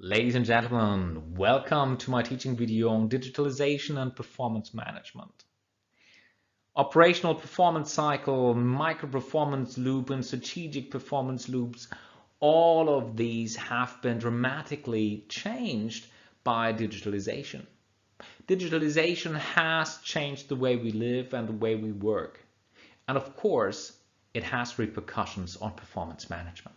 Ladies and gentlemen, welcome to my teaching video on digitalization and performance management. Operational performance cycle, micro performance loop, and strategic performance loops, all of these have been dramatically changed by digitalization. Digitalization has changed the way we live and the way we work. And of course, it has repercussions on performance management.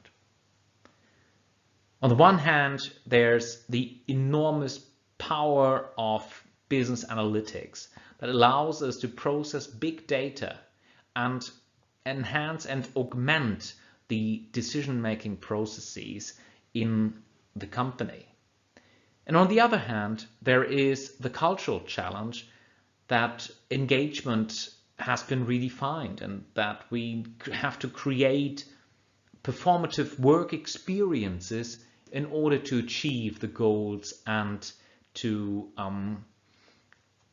On the one hand, there's the enormous power of business analytics that allows us to process big data and enhance and augment the decision-making processes in the company. And on the other hand, there is the cultural challenge that engagement has been redefined and that we have to create performative work experiences in order to achieve the goals and to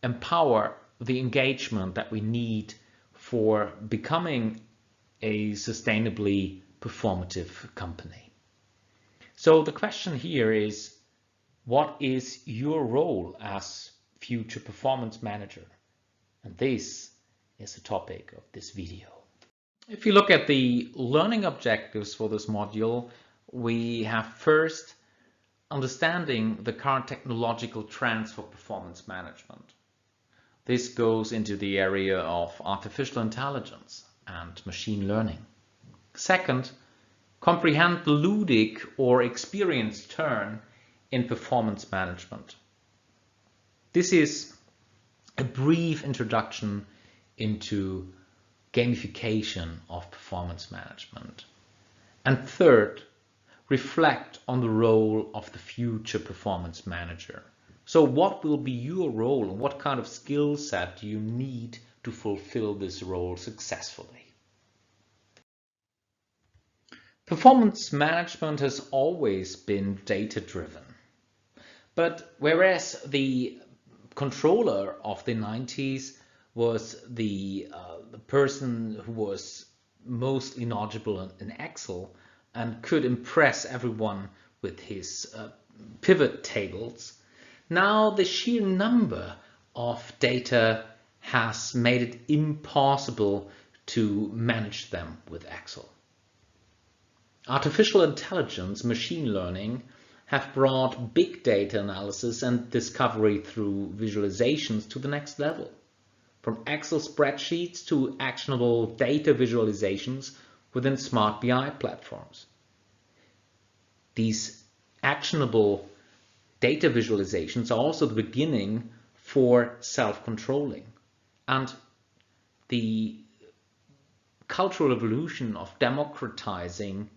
empower the engagement that we need for becoming a sustainably performative company. So the question here is, what is your role as future performance manager? And this is the topic of this video. If you look at the learning objectives for this module, we have first understanding the current technological trends for performance management. This goes into the area of artificial intelligence and machine learning. Second, comprehend the ludic or experience turn in performance management. This is a brief introduction into gamification of performance management. And third, reflect on the role of the future performance manager. So what will be your role and what kind of skill set do you need to fulfill this role successfully? Performance management has always been data-driven. But whereas the controller of the 90s was the person who was mostly knowledgeable in Excel and could impress everyone with his pivot tables, now the sheer number of data has made it impossible to manage them with Excel. Artificial intelligence, machine learning, have brought big data analysis and discovery through visualizations to the next level. From Excel spreadsheets to actionable data visualizations within smart BI platforms. These actionable data visualizations are also the beginning for self-controlling. And the cultural evolution of democratizing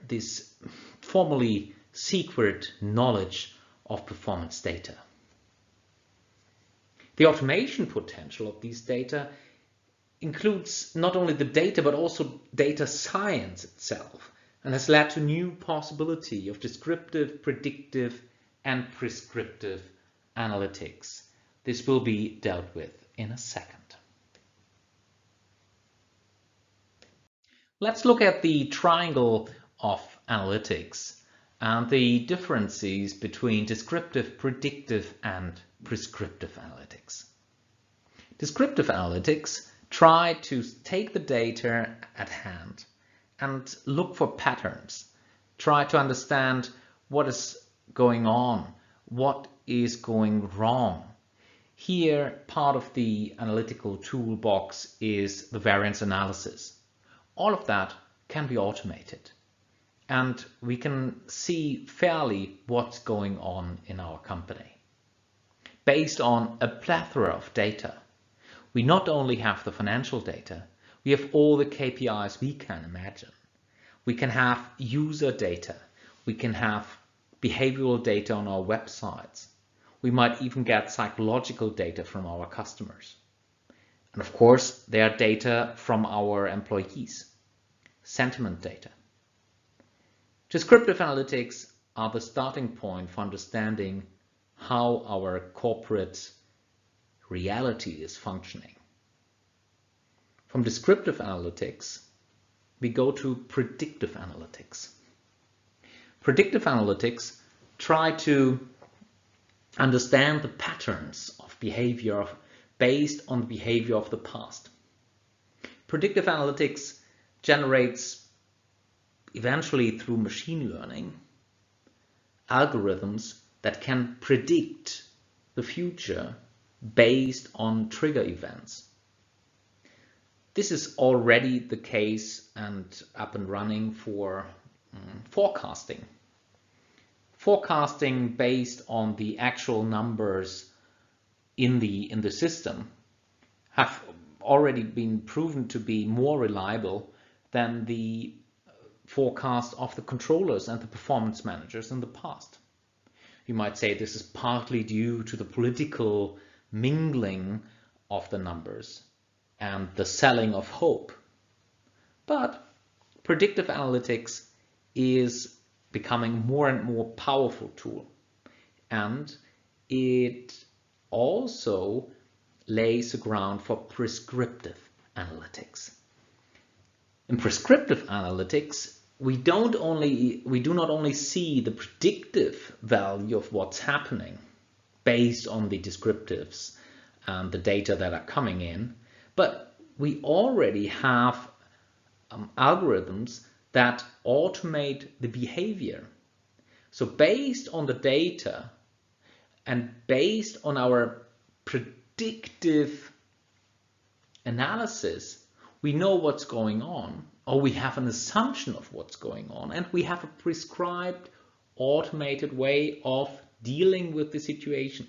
this formerly secret knowledge of performance data. The automation potential of these data includes not only the data but also data science itself, and has led to new possibility of descriptive, predictive, and prescriptive analytics. This will be dealt with in a second. Let's look at the triangle of analytics and the differences between descriptive, predictive, and prescriptive analytics. Descriptive analytics try to take the data at hand and look for patterns, try to understand what is going on, what is going wrong. Here, part of the analytical toolbox is the variance analysis. All of that can be automated, and we can see fairly what's going on in our company. Based on a plethora of data, we not only have the financial data, we have all the KPIs we can imagine. We can have user data. We can have behavioral data on our websites. We might even get psychological data from our customers. And of course, there are data from our employees, sentiment data. Descriptive analytics are the starting point for understanding how our corporate reality is functioning. From descriptive analytics, we go to predictive analytics. Predictive analytics try to understand the patterns of behavior based on the behavior of the past. Predictive analytics generates, eventually through machine learning, algorithms that can predict the future based on trigger events. This is already the case and up and running for forecasting. Forecasting based on the actual numbers in the system have already been proven to be more reliable than the forecast of the controllers and the performance managers in the past. You might say this is partly due to the political mingling of the numbers and the selling of hope. But predictive analytics is becoming more and more powerful tool, and it also lays the ground for prescriptive analytics. In prescriptive analytics, we do not only see the predictive value of what's happening based on the descriptives and the data that are coming in, but we already have algorithms that automate the behavior. So based on the data and based on our predictive analysis, we know what's going on, or we have an assumption of what's going on, and we have a prescribed automated way of dealing with the situation.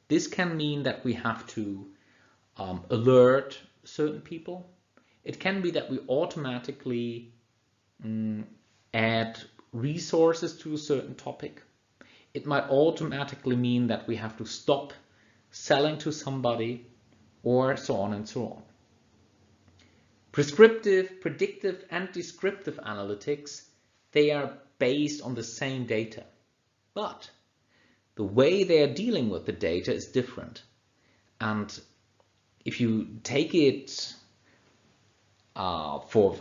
This can mean that we have to alert certain people. It can be that we automatically add resources to a certain topic. It might automatically mean that we have to stop selling to somebody, or so on and so on. Prescriptive, predictive, and descriptive analytics, they are based on the same data, but the way they are dealing with the data is different. And if you take it for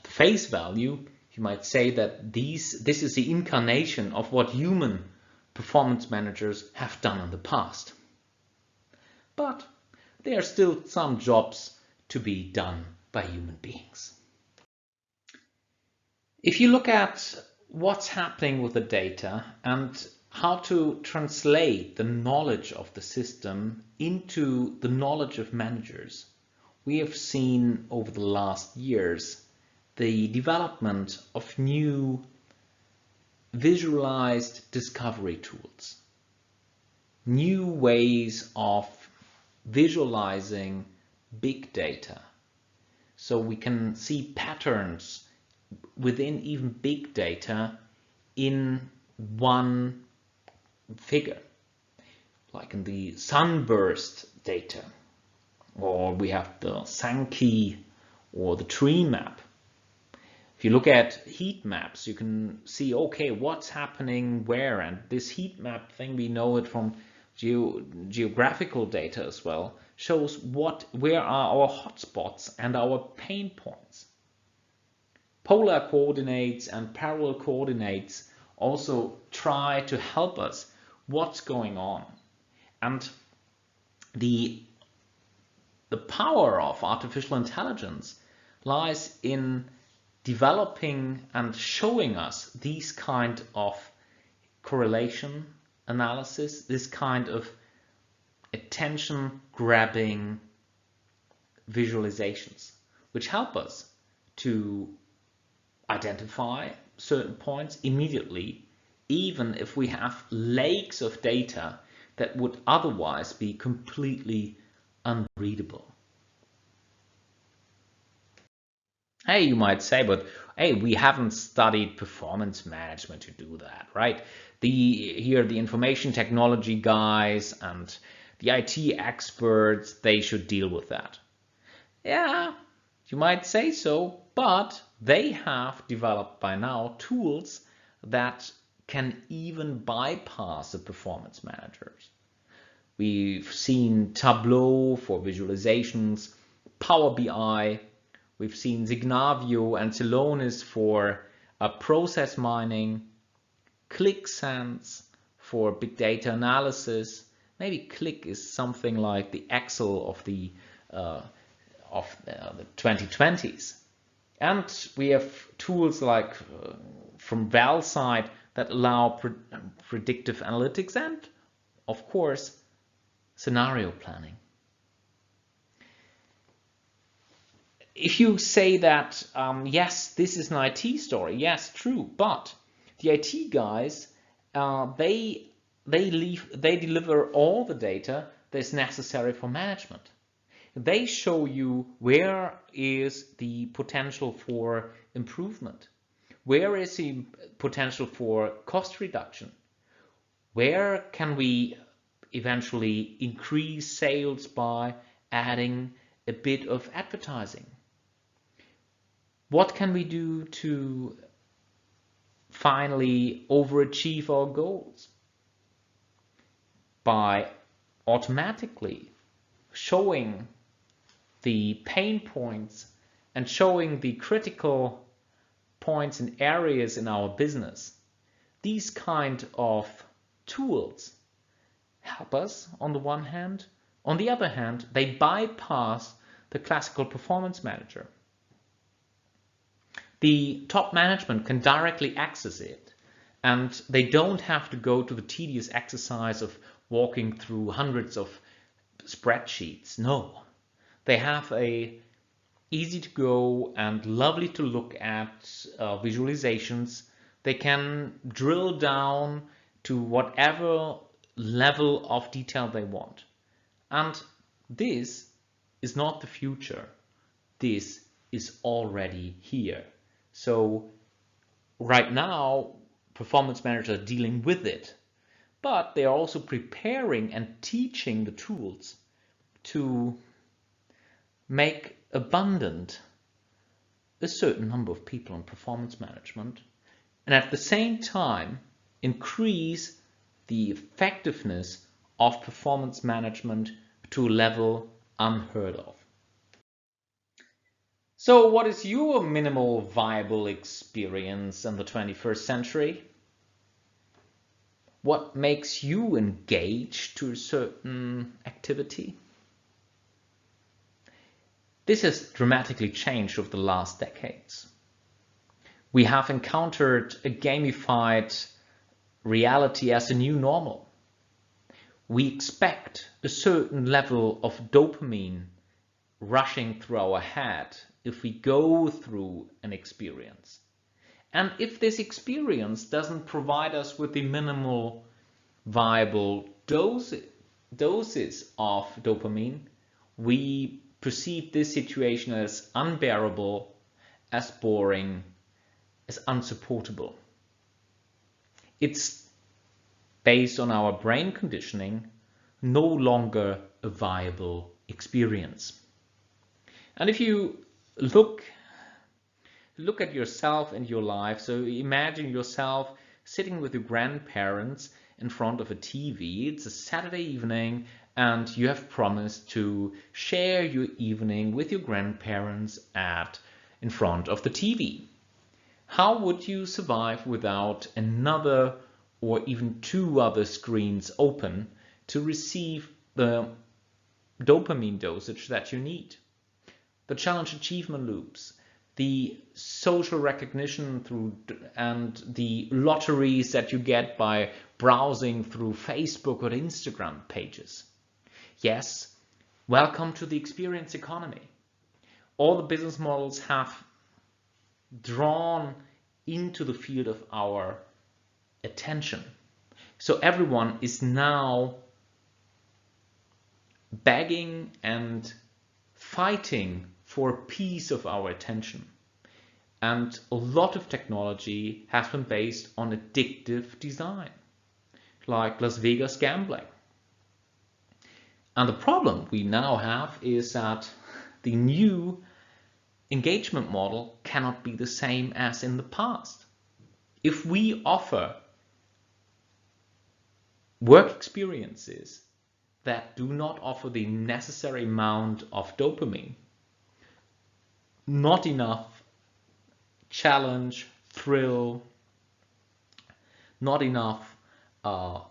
face value, you might say that this is the incarnation of what human performance managers have done in the past. But there are still some jobs to be done by human beings. If you look at what's happening with the data and how to translate the knowledge of the system into the knowledge of managers, we have seen over the last years the development of new visualized discovery tools, new ways of visualizing big data. So we can see patterns within even big data in one figure, like in the sunburst data, or we have the Sankey or the tree map. If you look at heat maps, you can see, okay, what's happening where, and this heat map thing, we know it from geographical data as well, shows where are our hotspots and our pain points. Polar coordinates and parallel coordinates also try to help us what's going on. And the power of artificial intelligence lies in developing and showing us these kind of correlation analysis, this kind of attention grabbing visualizations, which help us to identify certain points immediately, even if we have lakes of data that would otherwise be completely unreadable. Hey, you might say, but hey, we haven't studied performance management to do that, right? Here the information technology guys and the IT experts, they should deal with that. Yeah, you might say so, but they have developed by now tools that can even bypass the performance managers. We've seen Tableau for visualizations, Power BI, we've seen Signavio and Celonis for process mining. Click Sense for big data analysis. Maybe Click is something like the Excel of the 2020s. And we have tools like from Val's side that allow predictive analytics and, of course, scenario planning. If you say that, yes, this is an IT story, yes, true, but the IT guys, they deliver all the data that's necessary for management. They show you where is the potential for improvement, where is the potential for cost reduction, where can we eventually increase sales by adding a bit of advertising. What can we do to finally overachieve our goals? By automatically showing the pain points and showing the critical points and areas in our business. These kind of tools help us on the one hand. On the other hand, they bypass the classical performance manager. The top management can directly access it, and they don't have to go to the tedious exercise of walking through hundreds of spreadsheets. No, they have a easy to go and lovely to look at visualizations. They can drill down to whatever level of detail they want. And this is not the future. This is already here. So right now, performance managers are dealing with it, but they are also preparing and teaching the tools to make abundant a certain number of people in performance management, and at the same time increase the effectiveness of performance management to a level unheard of. So what is your minimal viable experience in the 21st century? What makes you engage to a certain activity? This has dramatically changed over the last decades. We have encountered a gamified reality as a new normal. We expect a certain level of dopamine rushing through our head if we go through an experience. And if this experience doesn't provide us with the minimal viable doses of dopamine, we perceive this situation as unbearable, as boring, as unsupportable. It's based on our brain conditioning, no longer a viable experience. And if you look at yourself and your life, so imagine yourself sitting with your grandparents in front of a TV. It's a Saturday evening and you have promised to share your evening with your grandparents in front of the TV. How would you survive without another or even two other screens open to receive the dopamine dosage that you need? The challenge achievement loops, the social recognition and the lotteries that you get by browsing through Facebook or Instagram pages. Yes, welcome to the experience economy. All the business models have drawn into the field of our attention. So everyone is now begging and fighting for a piece of our attention. And a lot of technology has been based on addictive design, like Las Vegas gambling. And the problem we now have is that the new engagement model cannot be the same as in the past. If we offer work experiences that do not offer the necessary amount of dopamine, not enough challenge, thrill, not enough, uh,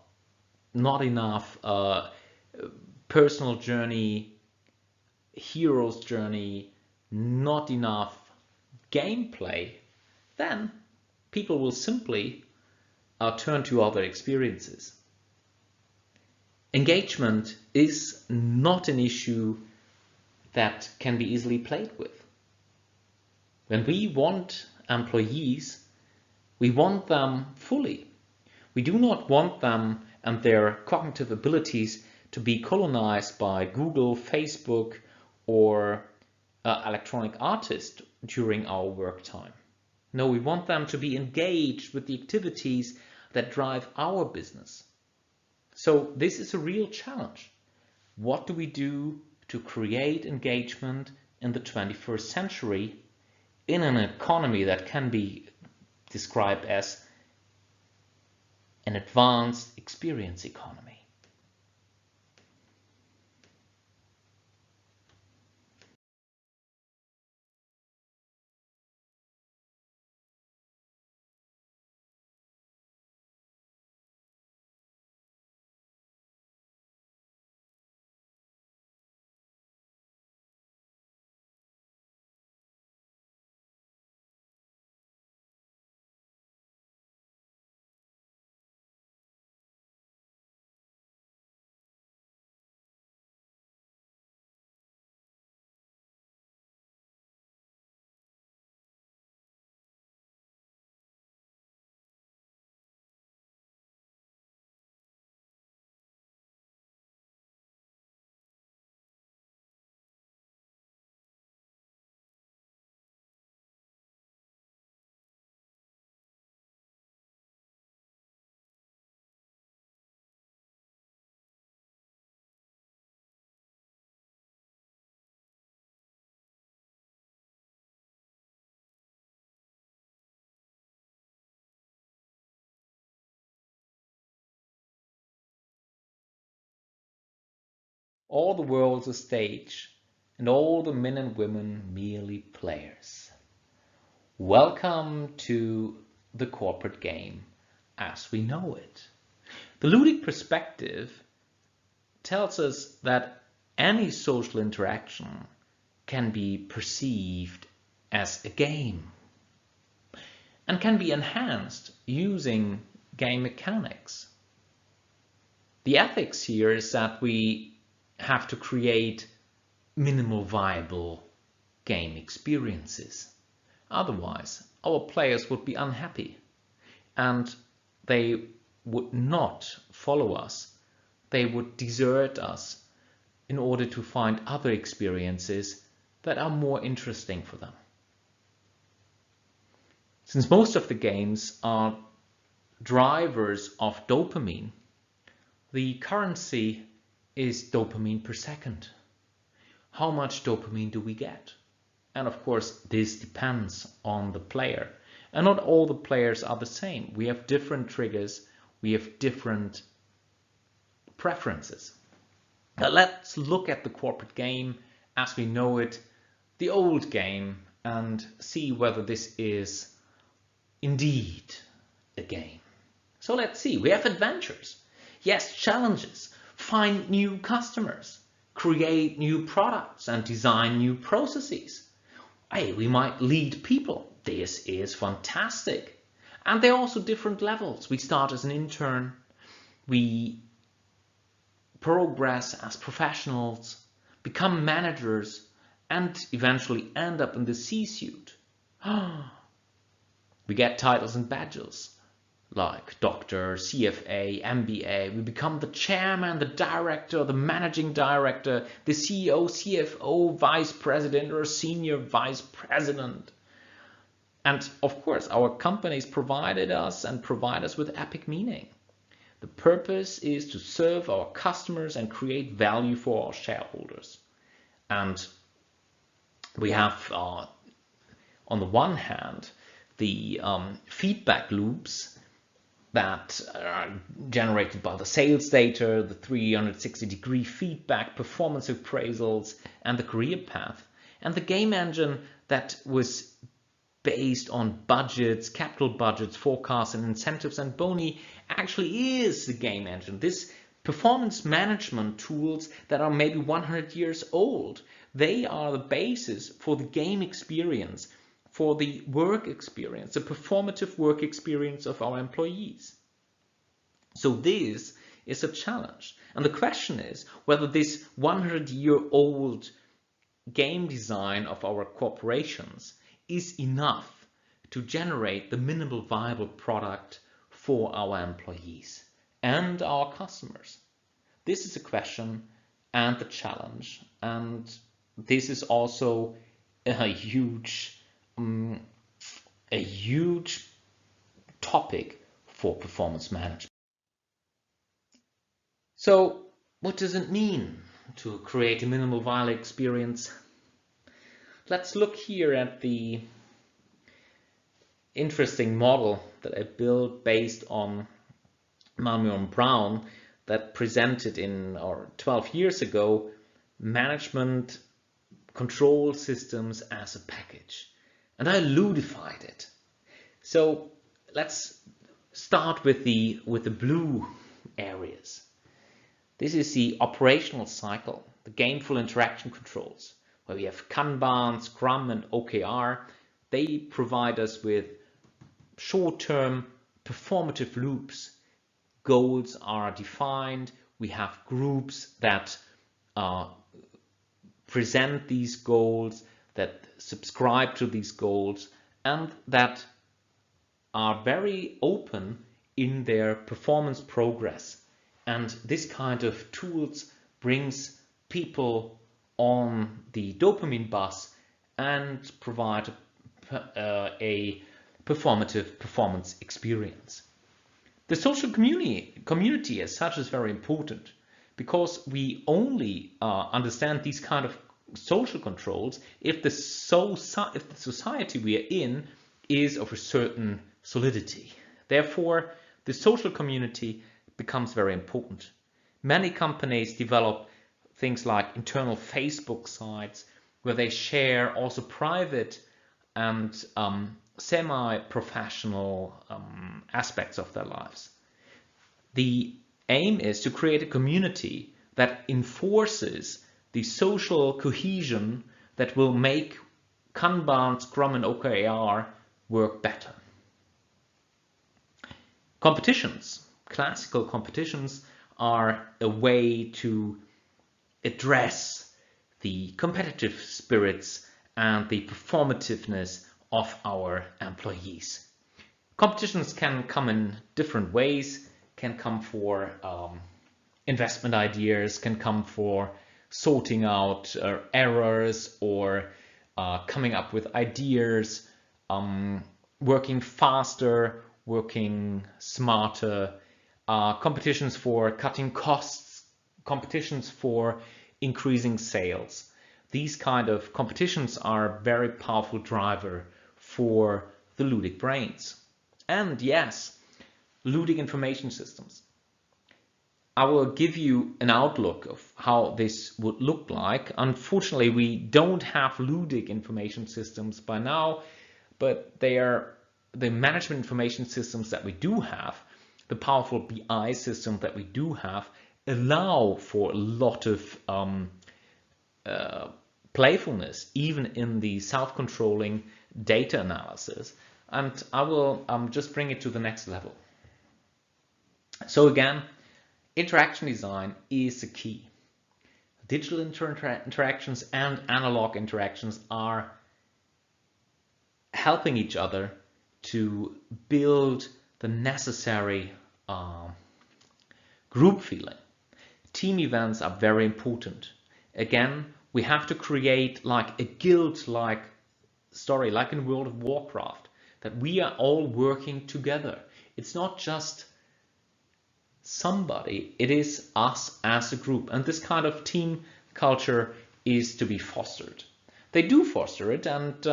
not enough personal journey, hero's journey, not enough gameplay, then people will simply turn to other experiences. Engagement is not an issue that can be easily played with. When we want employees, we want them fully. We do not want them and their cognitive abilities to be colonized by Google, Facebook, or electronic artists during our work time. No, we want them to be engaged with the activities that drive our business. So this is a real challenge. What do we do to create engagement in the 21st century in an economy that can be described as an advanced experience economy? All the world's a stage, and all the men and women merely players. Welcome to the corporate game as we know it. The ludic perspective tells us that any social interaction can be perceived as a game and can be enhanced using game mechanics. The ethics here is that we have to create minimal viable game experiences. Otherwise, our players would be unhappy and they would not follow us. They would desert us in order to find other experiences that are more interesting for them. Since most of the games are drivers of dopamine, the currency is dopamine per second. How much dopamine do we get? And of course, this depends on the player. And not all the players are the same. We have different triggers. We have different preferences. Now let's look at the corporate game as we know it, the old game, and see whether this is indeed a game. So let's see. We have adventures. Yes, challenges. Find new customers. Create new products and design new processes. Hey, we might lead people. This is fantastic. And there are also different levels. We start as an intern. We progress as professionals, become managers, and eventually end up in the C-suite. We get titles and badges like Doctor, CFA, MBA. We become the chairman, the director, the managing director, the CEO, CFO, vice president, or senior vice president. And of course, our companies provided us and provide us with epic meaning. The purpose is to serve our customers and create value for our shareholders. And we have, on the one hand, the feedback loops that are generated by the sales data, the 360-degree feedback, performance appraisals, and the career path, and the game engine that was based on budgets, capital budgets, forecasts, and incentives, and boni actually is the game engine. This performance management tools that are maybe 100 years old, they are the basis for the game experience, for the work experience, the performative work experience of our employees. So this is a challenge. And the question is whether this 100-year-old game design of our corporations is enough to generate the minimal viable product for our employees and our customers. This is a question and a challenge, and this is also a huge topic for performance management. So what does it mean to create a minimal viable experience? Let's look here at the interesting model that I built based on Malmö and Brown that presented in, or 12 years ago, management control systems as a package. And I ludified it. So let's start with the blue areas. This is the operational cycle, the gameful interaction controls, where we have Kanban, Scrum, and OKR. They provide us with short-term performative loops. Goals are defined. We have groups that present these goals, that subscribe to these goals, and that are very open in their performance progress. And this kind of tools brings people on the dopamine bus and provide a performative performance experience. The social community as such is very important, because we only understand these kind of social controls if the society we are in is of a certain solidity. Therefore, the social community becomes very important. Many companies develop things like internal Facebook sites where they share also private and semi-professional aspects of their lives. The aim is to create a community that enforces the social cohesion that will make Kanban, Scrum, and OKR work better. Competitions, classical competitions, are a way to address the competitive spirits and the performativeness of our employees. Competitions can come in different ways, can come for investment ideas, can come for sorting out errors, or coming up with ideas, working faster, working smarter, competitions for cutting costs, competitions for increasing sales. These kind of competitions are a very powerful driver for the ludic brains. And yes, ludic information systems. I will give you an outlook of how this would look like. Unfortunately, we don't have ludic information systems by now, but they are the management information systems that we do have, the powerful BI system that we do have, allow for a lot of playfulness, even in the self-controlling data analysis. And I will just bring it to the next level. So again, interaction design is the key. Digital interactions and analog interactions are helping each other to build the necessary group feeling. Team events are very important. Again, we have to create like a guild-like story, like in World of Warcraft, that we are all working together. It's not just somebody, it is us as a group. And this kind of team culture is to be fostered. They do foster it, and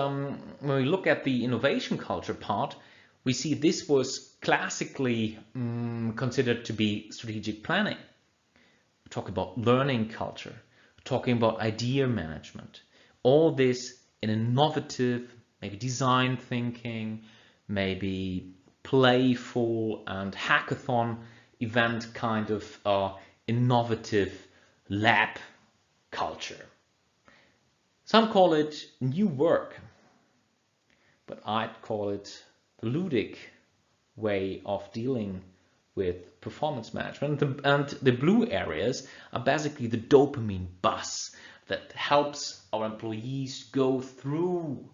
when we look at the innovation culture part, we see this was classically considered to be strategic planning. We're talking about learning culture, we're talking about idea management. All this in an innovative, maybe design thinking, maybe playful and hackathon event kind of innovative lab culture. Some call it new work, but I'd call it the ludic way of dealing with performance management. And the blue areas are basically the dopamine bus that helps our employees go through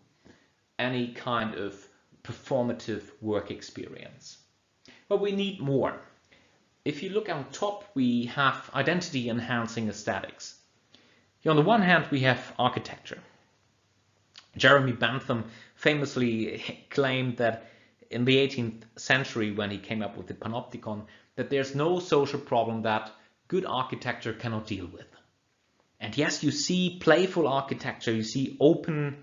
any kind of performative work experience. But we need more. If you look on top, we have identity enhancing aesthetics. On the one hand, we have architecture. Jeremy Bentham famously claimed that in the 18th century, when he came up with the panopticon, that there's no social problem that good architecture cannot deal with. And yes, you see playful architecture, you see open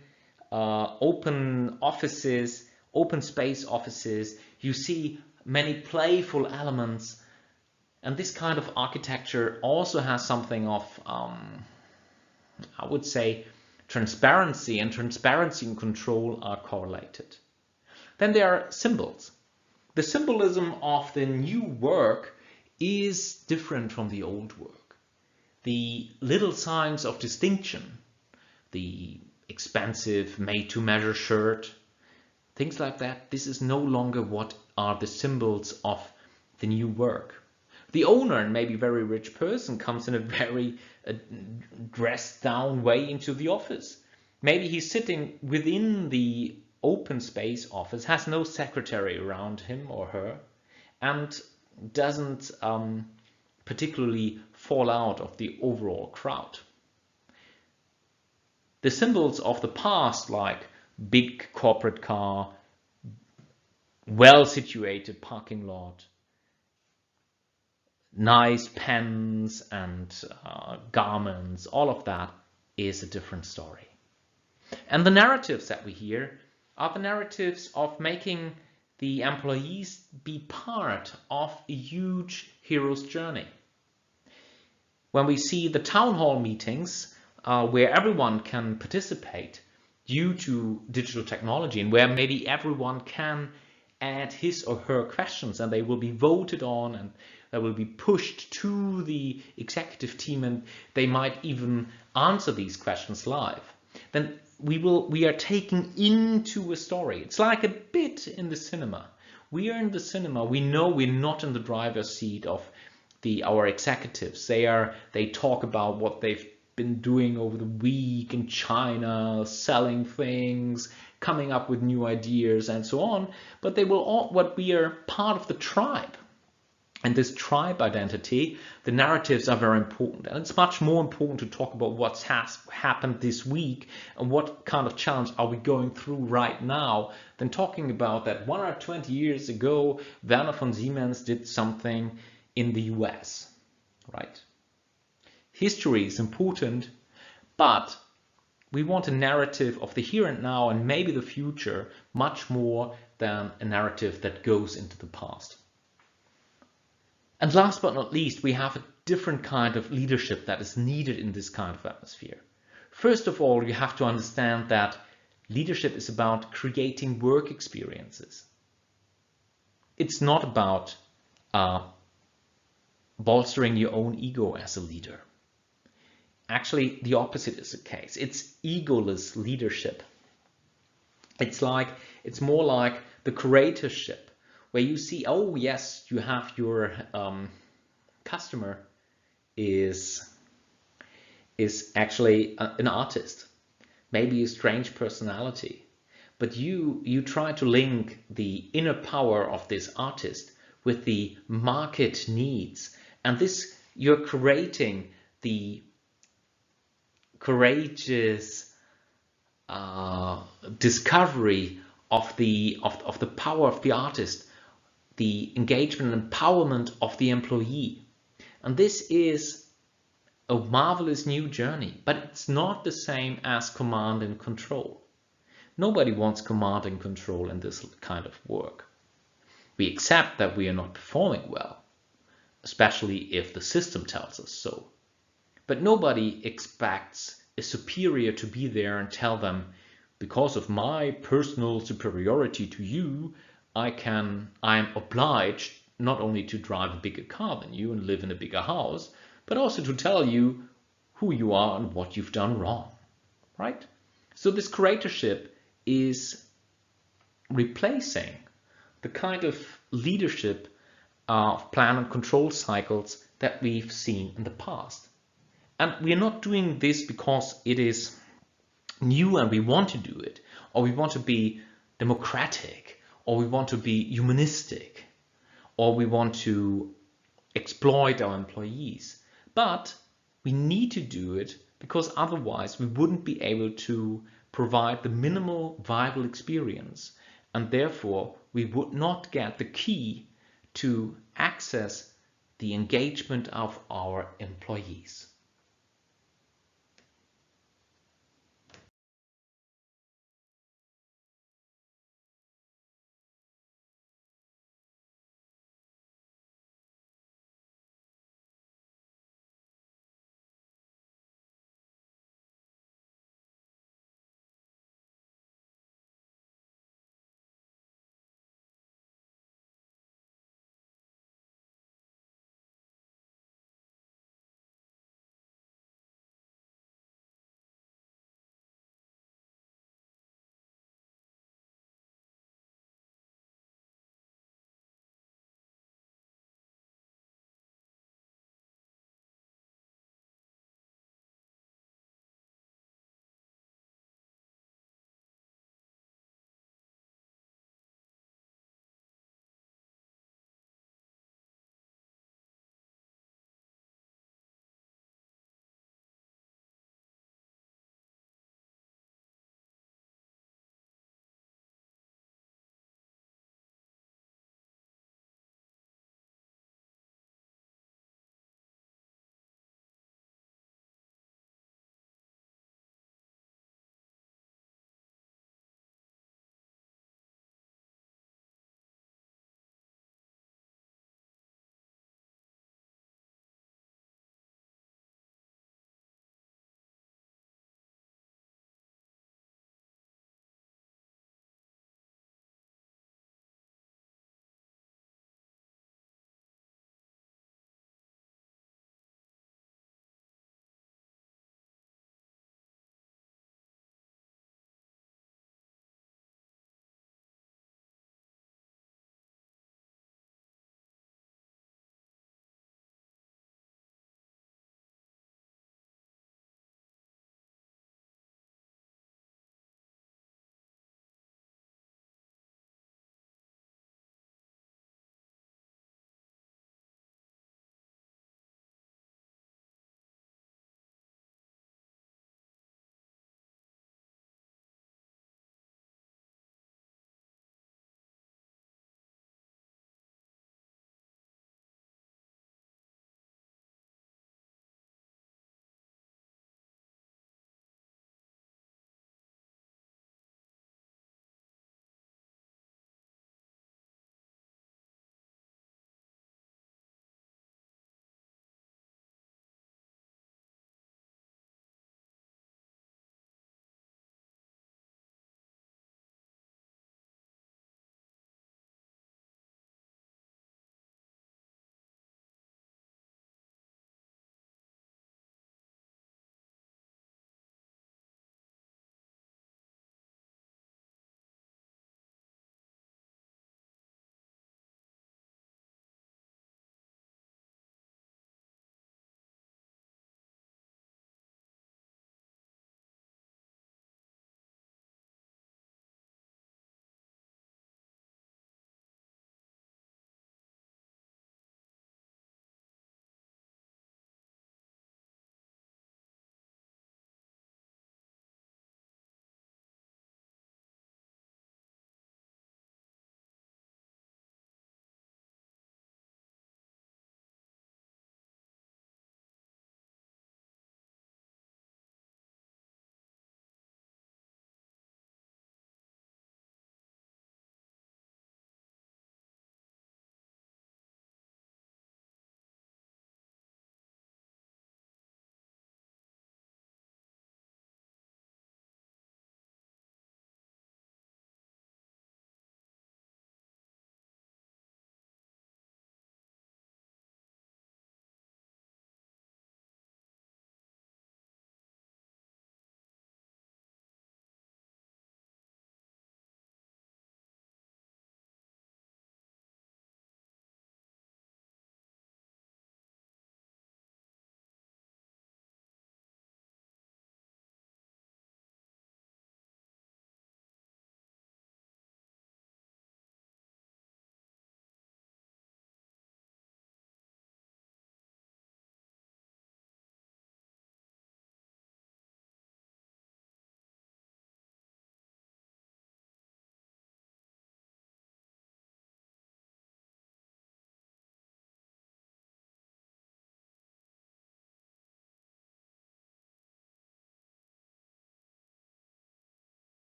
offices, open space offices, you see many playful elements. And this kind of architecture also has something of, I would say, transparency, and transparency and control are correlated. Then there are symbols. The symbolism of the new work is different from the old work. The little signs of distinction, the expensive made-to-measure shirt, things like that, this is no longer what are the symbols of the new work. The owner, and maybe very rich person, comes in a very dressed down way into the office. Maybe he's sitting within the open space office, has no secretary around him or her, and doesn't particularly fall out of the overall crowd. The symbols of the past, like big corporate car, well-situated parking lot, nice pens and garments, all of that is a different story. And the narratives that we hear are the narratives of making the employees be part of a huge hero's journey. When we see the town hall meetings where everyone can participate due to digital technology, and where maybe everyone can add his or her questions and they will be voted on and they will be pushed to the executive team, and they might even answer these questions live, then we are taken into a story. It's like a bit in the cinema. We are in the cinema. We know we're not in the driver's seat of our executives. They talk about what they've been doing over the week in China, selling things, coming up with new ideas and so on. But we are part of the tribe. And this tribe identity, the narratives are very important. And it's much more important to talk about what's happened this week and what kind of challenge are we going through right now than talking about that 1 or 20 years ago, Werner von Siemens did something in the US, right? History is important, but we want a narrative of the here and now and maybe the future much more than a narrative that goes into the past. And last but not least, we have a different kind of leadership that is needed in this kind of atmosphere. First of all, you have to understand that leadership is about creating work experiences. It's not about bolstering your own ego as a leader. Actually, the opposite is the case. It's egoless leadership. It's more like the curatorship, where you see, oh yes, you have your customer is actually an artist, maybe a strange personality, but you try to link the inner power of this artist with the market needs, and this you're creating the courageous discovery of the power of the artist, the engagement and empowerment of the employee. And this is a marvelous new journey, but it's not the same as command and control. Nobody wants command and control in this kind of work. We accept that we are not performing well, especially if the system tells us so. But nobody expects a superior to be there and tell them because of my personal superiority to you, I am obliged not only to drive a bigger car than you and live in a bigger house, but also to tell you who you are and what you've done wrong, right? So this curatorship is replacing the kind of leadership of plan and control cycles that we've seen in the past. And we are not doing this because it is new and we want to do it, or we want to be democratic, or we want to be humanistic, or we want to exploit our employees. But we need to do it because otherwise we wouldn't be able to provide the minimal viable experience, and therefore we would not get the key to access the engagement of our employees.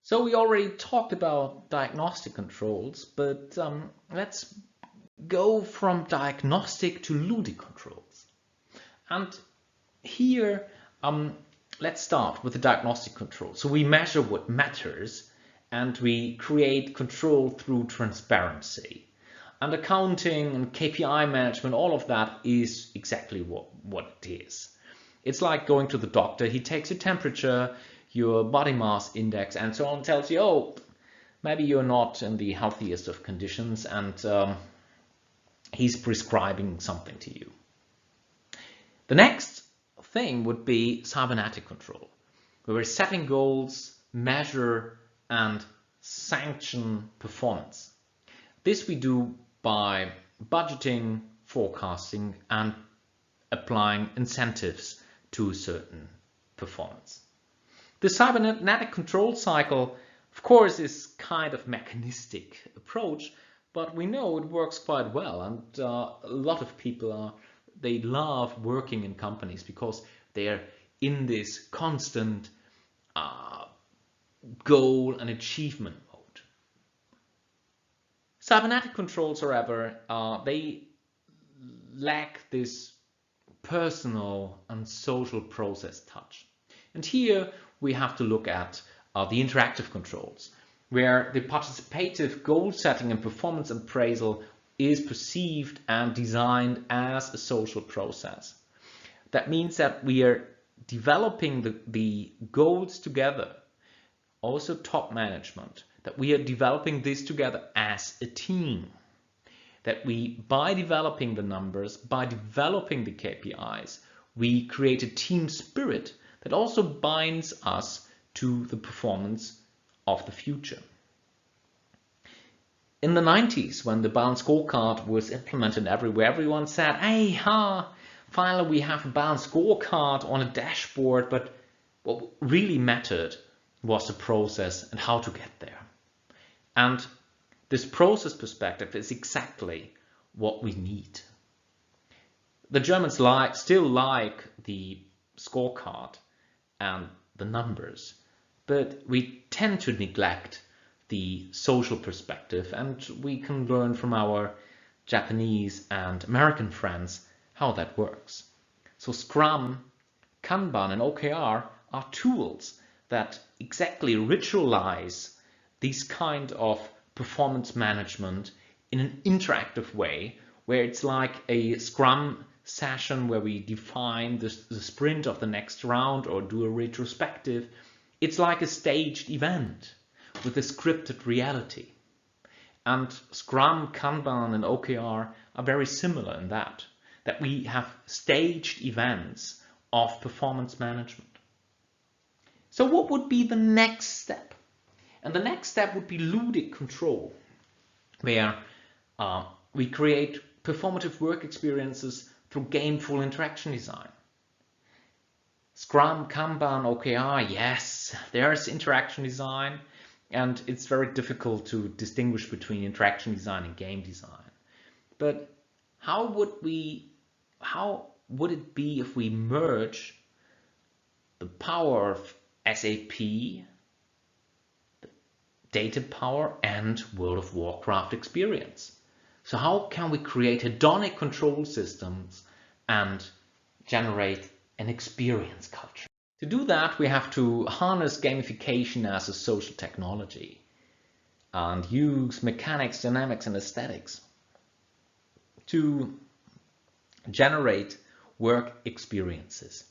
So we already talked about diagnostic controls, but let's go from diagnostic to ludic controls. And here, let's start with the diagnostic control. So we measure what matters and we create control through transparency. And accounting and KPI management, all of that is exactly what it is. It's like going to the doctor. He takes your temperature, your body mass index, and so on, tells you, oh, maybe you're not in the healthiest of conditions, and he's prescribing something to you. The next thing would be cybernetic control, where we're setting goals, measure, and sanction performance. This we do by budgeting, forecasting, and applying incentives to a certain performance. The cybernetic control cycle, of course, is kind of mechanistic approach, but we know it works quite well, and a lot of people they love working in companies because they're in this constant goal and achievement mode. Cybernetic controls, however, they lack this personal and social process touch. And here we have to look at the interactive controls, where the participative goal setting and performance appraisal is perceived and designed as a social process. That means that we are developing the goals together, also top management, that we are developing this together as a team. That we, by developing the numbers, by developing the KPIs, we create a team spirit that also binds us to the performance of the future. In the 90s, when the balanced scorecard was implemented everywhere, everyone said, hey, finally we have a balanced scorecard on a dashboard, but what really mattered was the process and how to get there. And this process perspective is exactly what we need. The Germans still like the scorecard and the numbers, but we tend to neglect the social perspective, and we can learn from our Japanese and American friends how that works. So Scrum, Kanban, and OKR are tools that exactly ritualize these kind of performance management in an interactive way, where it's like a Scrum session where we define the sprint of the next round or do a retrospective. It's like a staged event with a scripted reality. And Scrum, Kanban, and OKR are very similar in that we have staged events of performance management. So what would be the next step? And the next step would be ludic control, where we create performative work experiences through gameful interaction design. Scrum, Kanban, OKR, yes, there's interaction design, and it's very difficult to distinguish between interaction design and game design. But how would it be if we merge the power of SAP, data power, and World of Warcraft experience? So how can we create hedonic control systems and generate an experience culture? To do that, we have to harness gamification as a social technology and use mechanics, dynamics, and aesthetics to generate work experiences.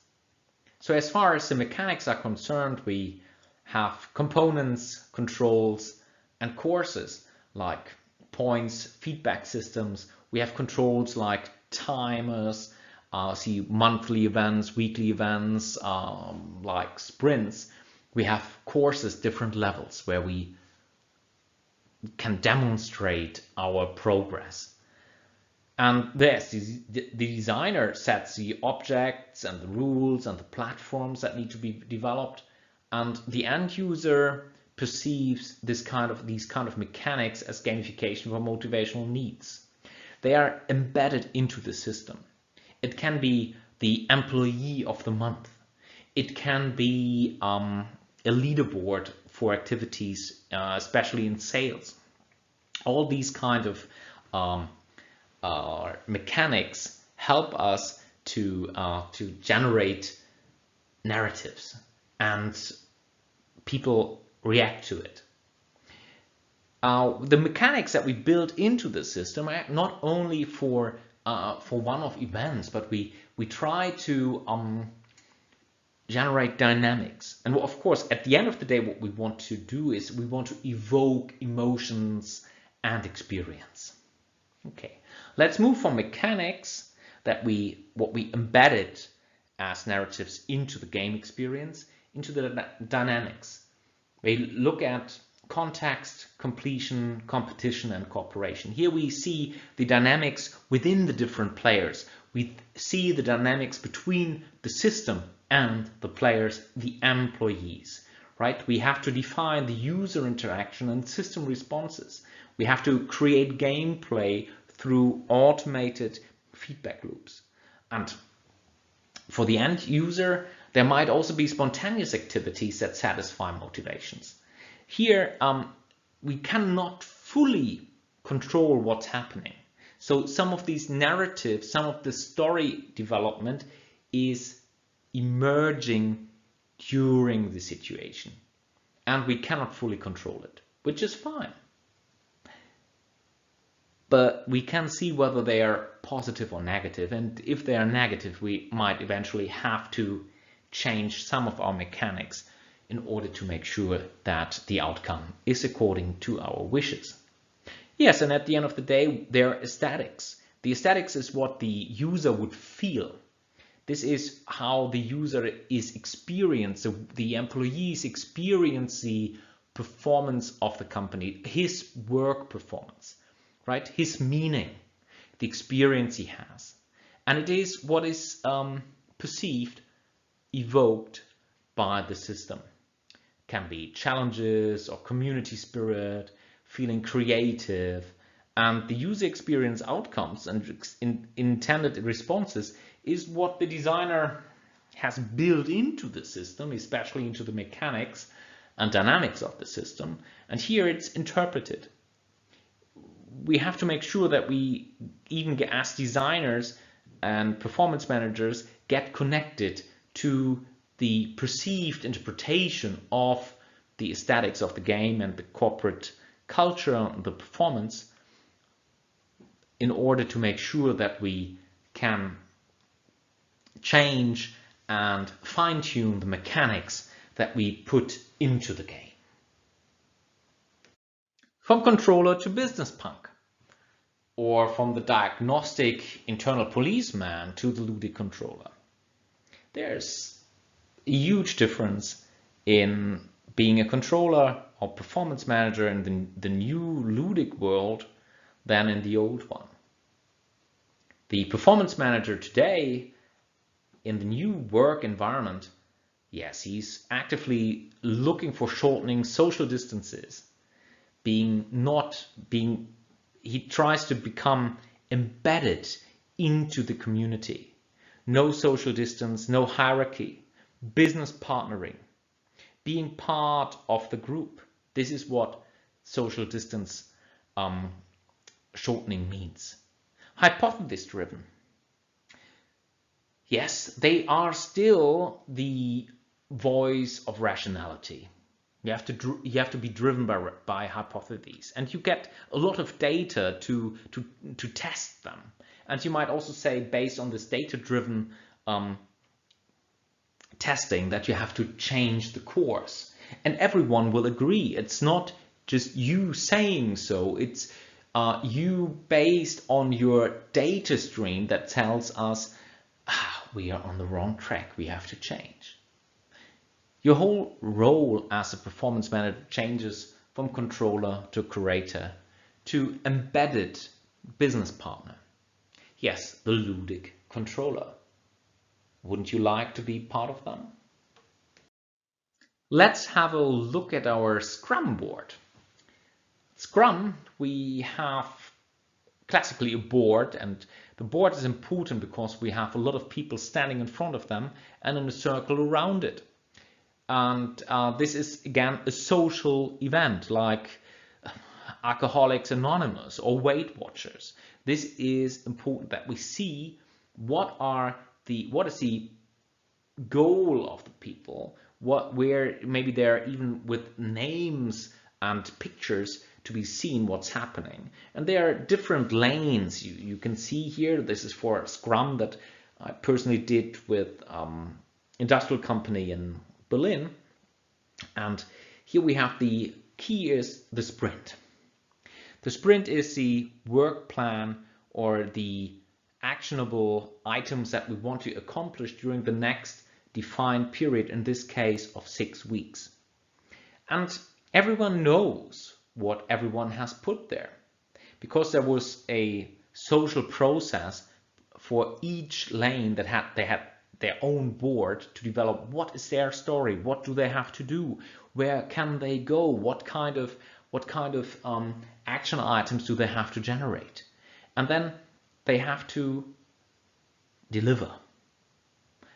So as far as the mechanics are concerned, we have components, controls, and courses like points, feedback systems. We have controls like timers, monthly events, weekly events, like sprints. We have courses, different levels, where we can demonstrate our progress. And yes, the designer sets the objects and the rules and the platforms that need to be developed, and the end user perceives these kind of mechanics as gamification for motivational needs. They are embedded into the system. It can be the employee of the month. It can be a leaderboard for activities, especially in sales. All these kind of mechanics help us to generate narratives, and people react to it. The mechanics that we build into the system are not only for one-off events, but we try to generate dynamics. And of course, at the end of the day, what we want to do is we want to evoke emotions and experience. Okay, let's move from mechanics what we embedded as narratives into the game experience, into the dynamics. We look at context, completion, competition, and cooperation. Here we see the dynamics within the different players. We see the dynamics between the system and the players, the employees, right? We have to define the user interaction and system responses. We have to create gameplay through automated feedback loops. And for the end user, there might also be spontaneous activities that satisfy motivations. Here, we cannot fully control what's happening. So some of these narratives, some of the story development is emerging during the situation. And we cannot fully control it, which is fine. But we can see whether they are positive or negative. And if they are negative, we might eventually have to change some of our mechanics in order to make sure that the outcome is according to our wishes. Yes, and at the end of the day, there are aesthetics. The aesthetics is what the user would feel. This is how the user is experienced, the employees experience the performance of the company, his work performance, right? His meaning, the experience he has. And it is what is perceived, evoked by the system. Can be challenges or community spirit, feeling creative, and the user experience outcomes and intended responses is what the designer has built into the system, especially into the mechanics and dynamics of the system. And here it's interpreted. We have to make sure that we, even as designers and performance managers, get connected to the perceived interpretation of the aesthetics of the game and the corporate culture and the performance in order to make sure that we can change and fine-tune the mechanics that we put into the game. From controller to business punk, or from the diagnostic internal policeman to the ludic controller. There's a huge difference in being a controller or performance manager in the new ludic world than in the old one. The performance manager today in the new work environment, yes, he's actively looking for shortening social distances, he tries to become embedded into the community. No social distance, no hierarchy, business partnering, being part of the group. This is what social distance shortening means. Hypothesis driven. Yes, they are still the voice of rationality. You have to be driven by hypotheses, and you get a lot of data to test them. And you might also say, based on this data-driven testing, that you have to change the course. And everyone will agree. It's not just you saying so. It's you based on your data stream that tells us we are on the wrong track. We have to change. Your whole role as a performance manager changes from controller to curator to embedded business partner. Yes, the ludic controller. Wouldn't you like to be part of them? Let's have a look at our Scrum board. Scrum, we have classically a board, and the board is important because we have a lot of people standing in front of them and in a circle around it. And this is again a social event like Alcoholics Anonymous or Weight Watchers. This is important that we see what is the goal of the people, where maybe they're even with names and pictures to be seen what's happening. And there are different lanes you can see here. This is for Scrum that I personally did with industrial company in Berlin. And here we have the key is the sprint. The sprint is the work plan or the actionable items that we want to accomplish during the next defined period, in this case of 6 weeks. And everyone knows what everyone has put there, because there was a social process for each lane that they had their own board to develop what is their story, what do they have to do, where can they go, what kind of action items do they have to generate, and then they have to deliver.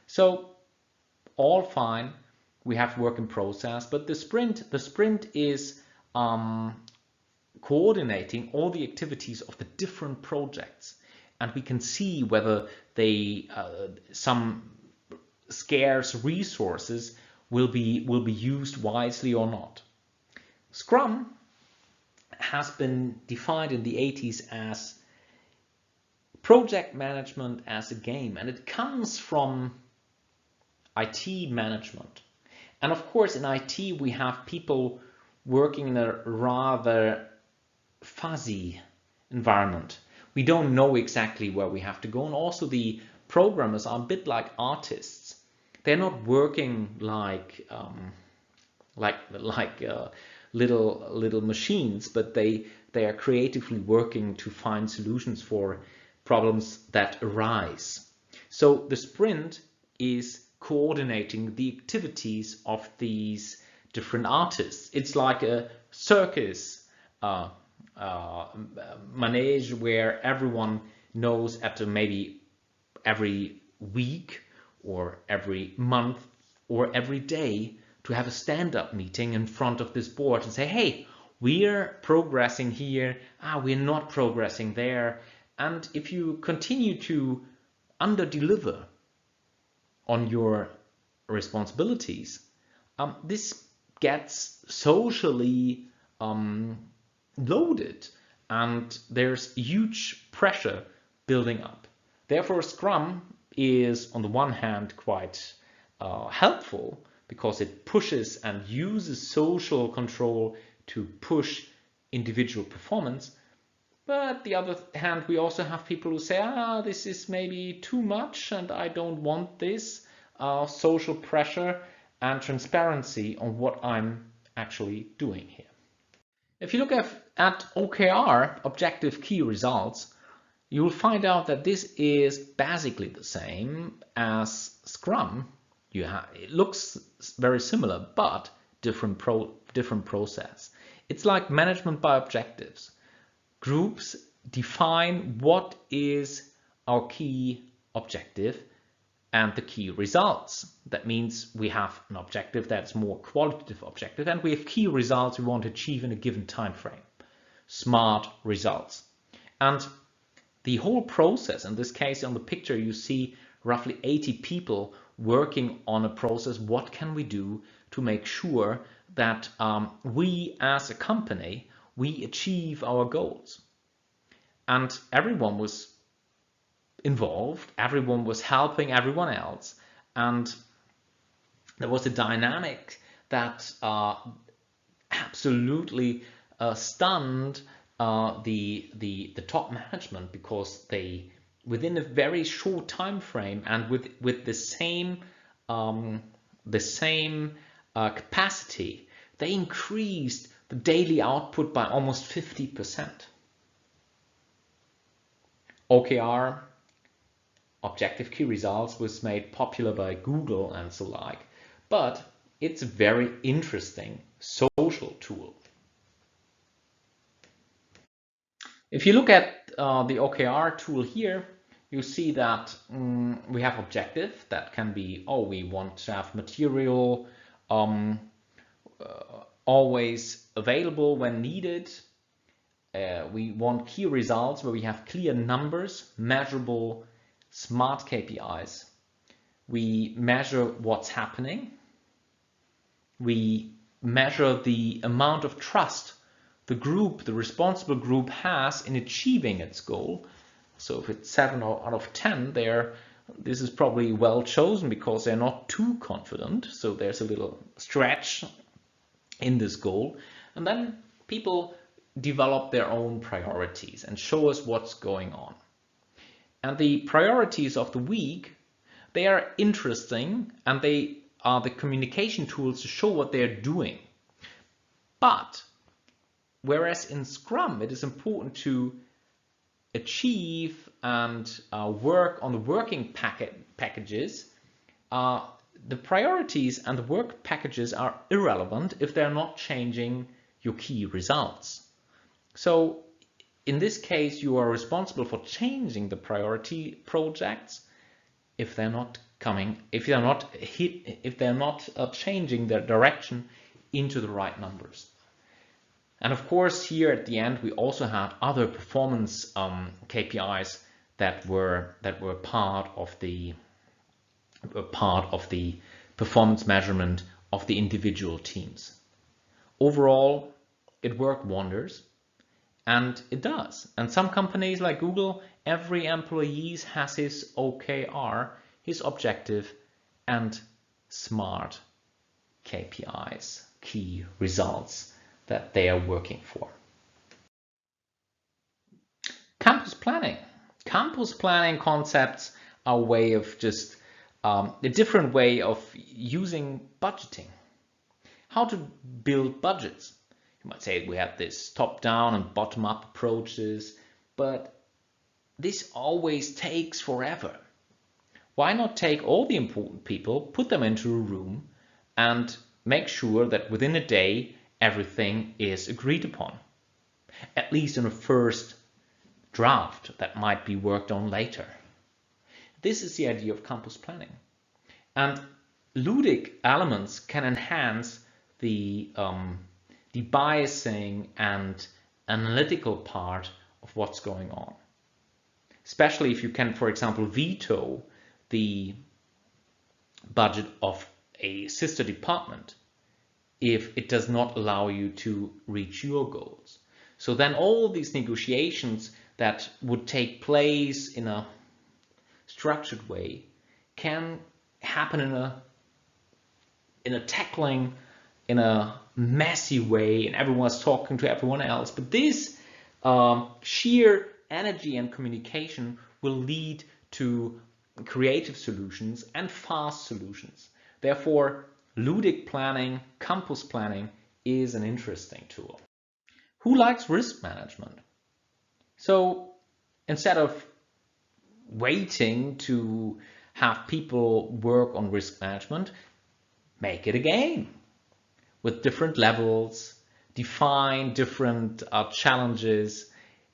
So all fine, we have work in process, but the sprint is coordinating all the activities of the different projects, and we can see whether some scarce resources will be used wisely or not. Scrum has been defined in the 80s as project management as a game, and it comes from IT management. And of course, in IT, we have people working in a rather fuzzy environment. We don't know exactly where we have to go, and also the programmers are a bit like artists. They're not working like little machines, but they are creatively working to find solutions for problems that arise. So the sprint is coordinating the activities of these different artists. It's like a circus manege where everyone knows at maybe every week or every month or every day to have a stand-up meeting in front of this board and say, hey, we're progressing here, we're not progressing there. And if you continue to under-deliver on your responsibilities, this gets socially loaded, and there's huge pressure building up. Therefore, Scrum is on the one hand quite helpful, because it pushes and uses social control to push individual performance. But on the other hand, we also have people who say, this is maybe too much and I don't want this social pressure and transparency on what I'm actually doing here. If you look at OKR, Objective Key Results, you will find out that this is basically the same as Scrum. It looks very similar, but different process. It's like management by objectives. Groups define what is our key objective and the key results. That means we have an objective that's more qualitative objective, and we have key results we want to achieve in a given time frame. Smart results. And the whole process, in this case on the picture you see roughly 80 people working on a process. What can we do to make sure that we as a company, we achieve our goals? And everyone was involved, everyone was helping everyone else, and there was a dynamic that absolutely stunned the top management, because they, within a very short time frame and with the same capacity, they increased the daily output by almost 50%. OKR, Objective Key Results, was made popular by Google and so like, but it's a very interesting social tool. If you look at the OKR tool here, you see that we have objective that can be, we want to have material um, always available when needed. We want key results where we have clear numbers, measurable, smart KPIs. We measure what's happening. We measure the amount of trust the responsible group has in achieving its goal. So if it's 7 out of 10 there, this is probably well chosen because they're not too confident. So there's a little stretch in this goal. And then people develop their own priorities and show us what's going on. And the priorities of the week, they are interesting and they are the communication tools to show what they're doing. But whereas in Scrum, it is important to achieve and work on the working packages, the priorities and the work packages are irrelevant if they're not changing your key results. So in this case, you are responsible for changing the priority projects if they're not changing their direction into the right numbers. And of course, here at the end, we also had other performance KPIs that were part of the performance measurement of the individual teams. Overall, it worked wonders, and it does. And some companies like Google, every employee has his OKR, his objective, and smart KPIs, key results that they are working for. Campus planning. Campus planning concepts are a way of just a different way of using budgeting. How to build budgets. You might say we have this top-down and bottom-up approaches, but this always takes forever. Why not take all the important people, put them into a room, and make sure that within a day everything is agreed upon, at least in a first draft that might be worked on later. This is the idea of campus planning. And ludic elements can enhance the biasing and analytical part of what's going on. Especially if you can, for example, veto the budget of a sister department if it does not allow you to reach your goals. So then all these negotiations that would take place in a structured way can happen in a tackling, in a messy way, and everyone's talking to everyone else. But this sheer energy and communication will lead to creative solutions and fast solutions. Therefore, ludic planning, campus planning is an interesting tool. Who likes risk management? So instead of waiting to have people work on risk management, make it a game with different levels, define different challenges,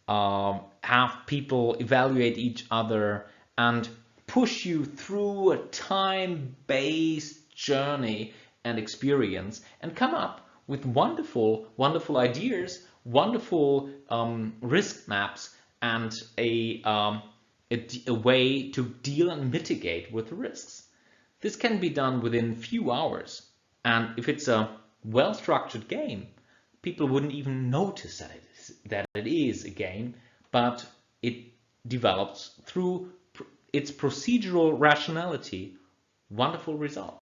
have people evaluate each other and push you through a time-based journey and experience and come up with wonderful ideas, wonderful risk maps, and a way to deal and mitigate with risks. This can be done within few hours, and if it's a well-structured game, people wouldn't even notice that it is a game, but it develops through its procedural rationality wonderful results.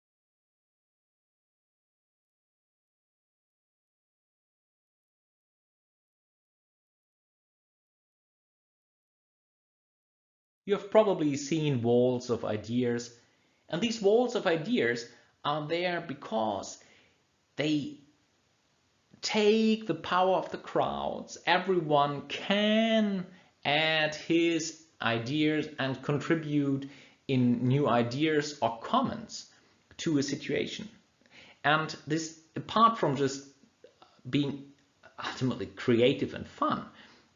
You have probably seen walls of ideas, and these walls of ideas are there because they take the power of the crowds. Everyone can add his ideas and contribute in new ideas or comments to a situation. And this, apart from just being ultimately creative and fun,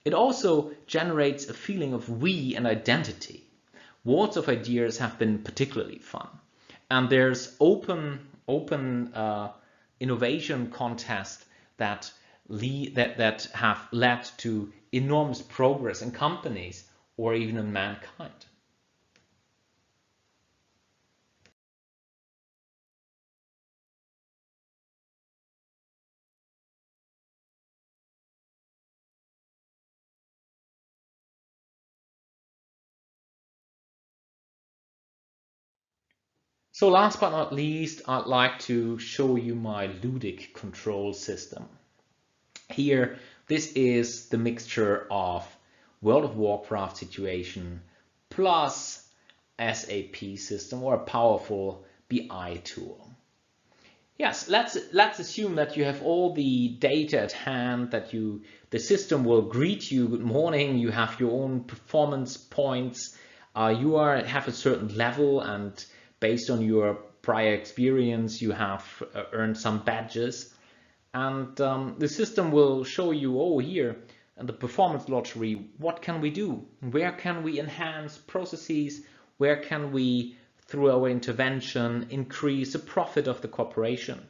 it also generates a feeling of we and identity. Walls of ideas have been particularly fun. And there's open open innovation contests that that have led to enormous progress in companies or even in mankind. So last but not least, I'd like to show you my ludic control system. Here, this is the mixture of World of Warcraft situation plus SAP system or a powerful BI tool. Yes, let's assume that you have all the data at hand, that the system will greet you, good morning, you have your own performance points, you have a certain level, and based on your prior experience you have earned some badges, and the system will show you, oh, here in the performance lottery, what can we do? Where can we enhance processes? Where can we, through our intervention, increase the profit of the corporation?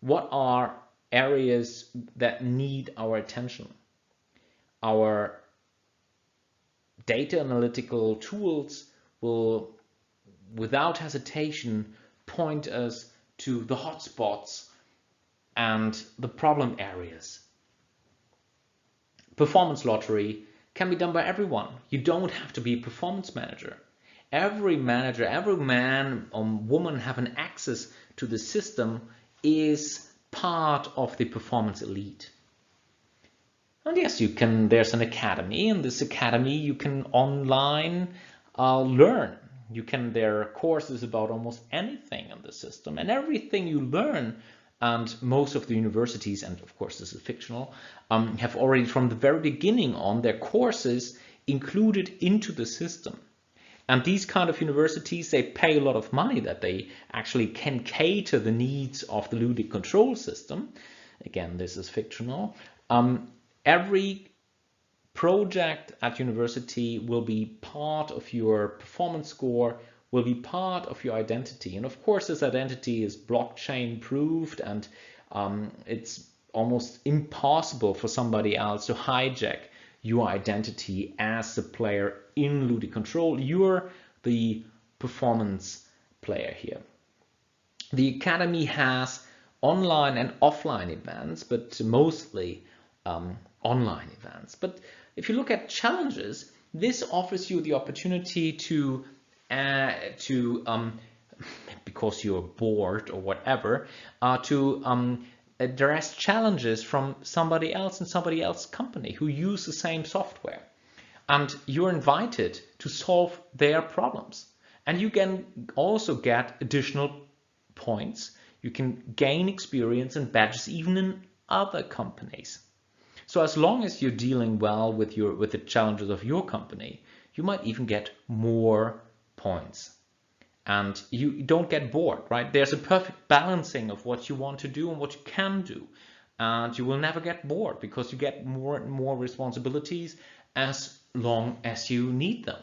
What are areas that need our attention? Our data analytical tools will, without hesitation, point us to the hotspots and the problem areas. Performance lottery can be done by everyone. You don't have to be a performance manager. Every manager, every man or woman having access to the system is part of the performance elite. And yes, you can. There's an academy. In this academy, you can online learn. There are courses about almost anything in the system, and everything you learn. And most of the universities, and of course this is fictional, have already from the very beginning on their courses included into the system. And these kind of universities, they pay a lot of money that they actually can cater the needs of the ludic control system. Again, this is fictional. Every project at university will be part of your performance score, will be part of your identity. And of course, this identity is blockchain proved, and it's almost impossible for somebody else to hijack your identity as the player in ludic control. You're the performance player here. The academy has online and offline events, but mostly online events. But if you look at challenges, this offers you the opportunity to because you're bored or whatever, to address challenges from somebody else in somebody else's company who use the same software. And you're invited to solve their problems. And you can also get additional points. You can gain experience and badges even in other companies. So as long as you're dealing well with the challenges of your company, you might even get more points. And you don't get bored, right? There's a perfect balancing of what you want to do and what you can do. And you will never get bored because you get more and more responsibilities as long as you need them.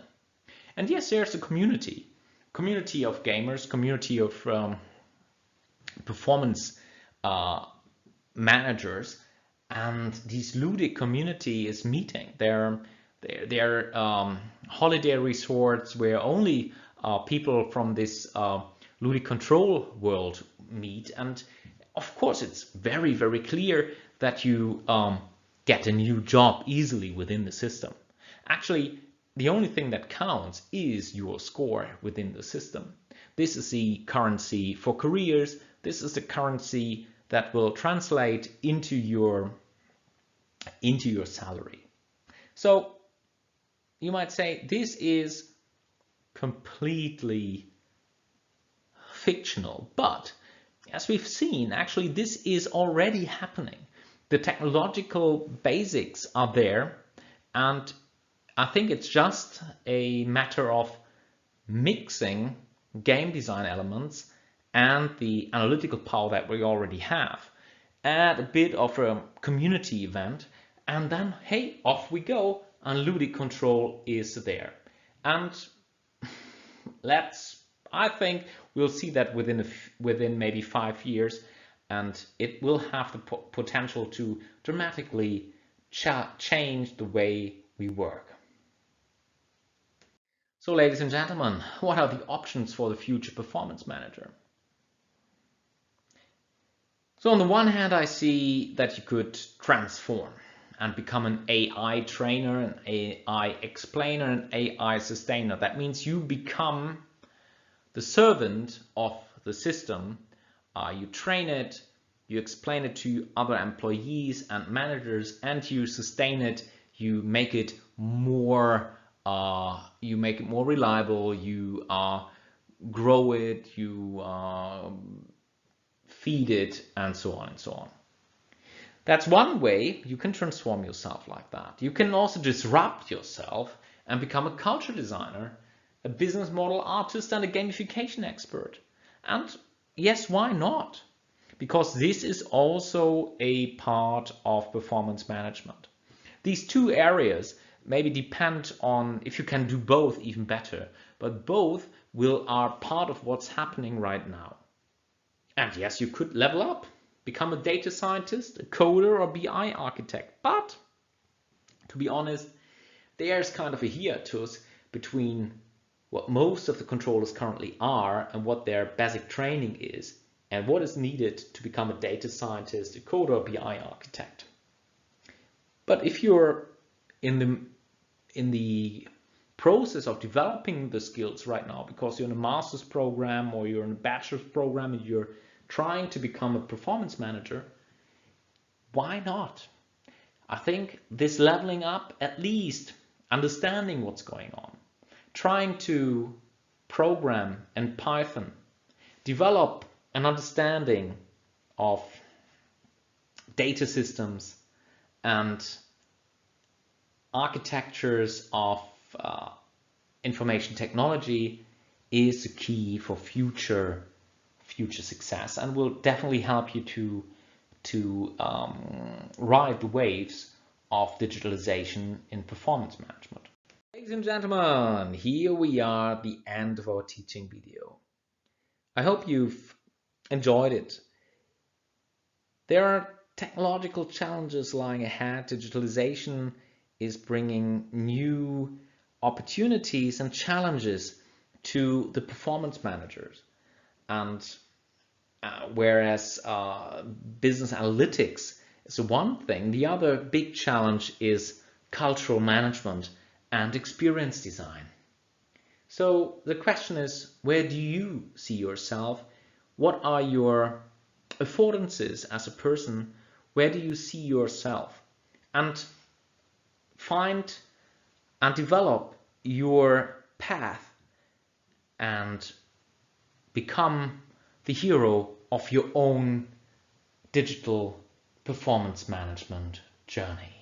And yes, there's a community of gamers, community of performance managers, and this ludic community is meeting. They're holiday resorts where only people from this ludic control world meet, and of course it's very, very clear that you get a new job easily within the system. Actually, the only thing that counts is your score within the system. This is the currency for careers. This is the currency that will translate into your salary. So you might say this is completely fictional, but as we've seen, actually this is already happening. The technological basics are there, and I think it's just a matter of mixing game design elements and the analytical power that we already have, add a bit of a community event, and then hey, off we go, and ludic control is there. And let's I think we'll see that within maybe 5 years, and it will have the potential to dramatically change the way we work. So, ladies and gentlemen, what are the options for the future performance manager? So on the one hand, I see that you could transform and become an AI trainer, an AI explainer, an AI sustainer. That means you become the servant of the system. You train it, you explain it to other employees and managers, and you sustain it. You make it more reliable. You grow it. You feed it, and so on and so on. That's one way you can transform yourself like that. You can also disrupt yourself and become a culture designer, a business model artist, and a gamification expert. And yes, why not? Because this is also a part of performance management. These two areas maybe depend on if you can do both, even better, but both are part of what's happening right now. And yes, you could level up, become a data scientist, a coder, or BI architect. But to be honest, there's kind of a hiatus between what most of the controllers currently are and what their basic training is, and what is needed to become a data scientist, a coder, or BI architect. But if you're in the process of developing the skills right now, because you're in a master's program or you're in a bachelor's program and you're trying to become a performance manager, why not? I think this leveling up, at least understanding what's going on, trying to program in Python, develop an understanding of data systems and architectures of information technology is the key for future success, and will definitely help you to ride the waves of digitalization in performance management. Ladies and gentlemen, here we are at the end of our teaching video. I hope you've enjoyed it. There are technological challenges lying ahead. Digitalization is bringing new opportunities and challenges to the performance managers. And whereas business analytics is one thing, the other big challenge is cultural management and experience design. So the question is, where do you see yourself? What are your affordances as a person? Where do you see yourself? And find and develop your path and become the hero of your own digital performance management journey.